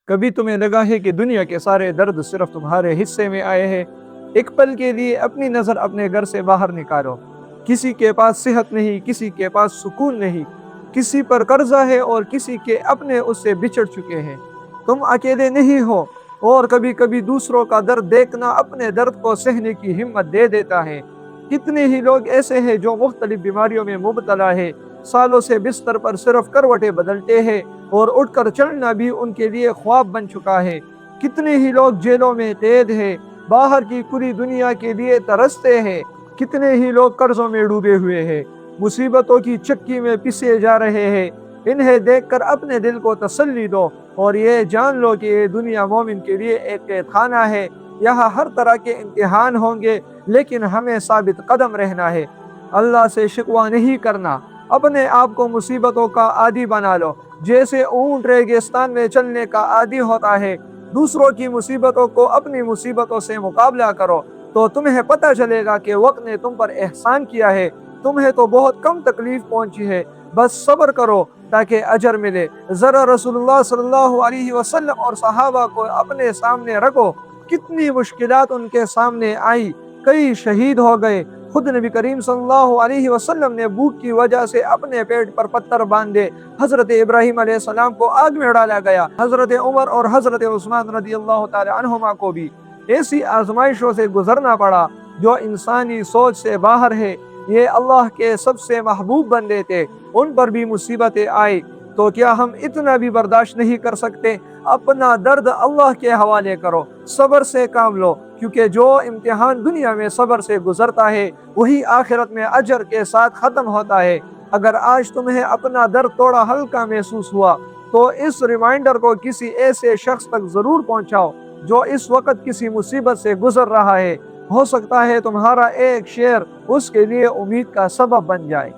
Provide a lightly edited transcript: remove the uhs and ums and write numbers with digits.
کبھی تمہیں لگا ہے کہ دنیا کے سارے درد صرف تمہارے حصے میں آئے ہیں؟ ایک پل کے لیے اپنی نظر اپنے گھر سے باہر نکالو۔ کسی کے پاس صحت نہیں، کسی کے پاس سکون نہیں، کسی پر قرضہ ہے اور کسی کے اپنے اس سے بچھڑ چکے ہیں۔ تم اکیلے نہیں ہو، اور کبھی کبھی دوسروں کا درد دیکھنا اپنے درد کو سہنے کی ہمت دے دیتا ہے۔ کتنے ہی لوگ ایسے ہیں جو مختلف بیماریوں میں مبتلا ہے، سالوں سے بستر پر صرف کروٹیں بدلتے ہیں اور اٹھ کر چلنا بھی ان کے لیے خواب بن چکا ہے۔ کتنے ہی لوگ جیلوں میں قید ہیں، باہر کی کھلی دنیا کے لیے ترستے ہیں۔ کتنے ہی لوگ قرضوں میں ڈوبے ہوئے ہیں، مصیبتوں کی چکی میں پسے جا رہے ہیں۔ انہیں دیکھ کر اپنے دل کو تسلی دو اور یہ جان لو کہ یہ دنیا مومن کے لیے ایک قید خانہ ہے۔ یہاں ہر طرح کے امتحان ہوں گے، لیکن ہمیں ثابت قدم رہنا ہے۔ اللہ سے شکوہ نہیں کرنا۔ اپنے آپ کو مصیبتوں کا عادی بنا لو، جیسے اونٹ ریگستان میں چلنے کا عادی ہوتا ہے۔ دوسروں کی مصیبتوں کو اپنی مصیبتوں سے مقابلہ کرو، تو تمہیں پتہ چلے گا کہ وقت نے تم پر احسان کیا ہے۔ تمہیں تو بہت کم تکلیف پہنچی ہے، بس صبر کرو تاکہ اجر ملے۔ ذرا رسول اللہ صلی اللہ علیہ وسلم اور صحابہ کو اپنے سامنے رکھو، کتنی مشکلات ان کے سامنے آئی، کئی شہید ہو گئے۔ خود نبی کریم صلی اللہ علیہ وسلم نے بھوک کی وجہ سے اپنے پیٹ پر پتھر باندھے۔ حضرت ابراہیم علیہ السلام کو آگ میں ڈالا گیا۔ حضرت عمر اور حضرت عثمان رضی اللہ تعالی عنہما کو بھی ایسی آزمائشوں سے گزرنا پڑا جو انسانی سوچ سے باہر ہے۔ یہ اللہ کے سب سے محبوب بندے تھے، ان پر بھی مصیبتیں آئی، تو کیا ہم اتنا بھی برداشت نہیں کر سکتے؟ اپنا درد اللہ کے حوالے کرو، صبر سے کام لو، کیونکہ جو امتحان دنیا میں صبر سے گزرتا ہے وہی آخرت میں اجر کے ساتھ ختم ہوتا ہے۔ اگر آج تمہیں اپنا درد تھوڑا ہلکا محسوس ہوا تو اس ریمائنڈر کو کسی ایسے شخص تک ضرور پہنچاؤ جو اس وقت کسی مصیبت سے گزر رہا ہے۔ ہو سکتا ہے تمہارا ایک شیئر اس کے لیے امید کا سبب بن جائے۔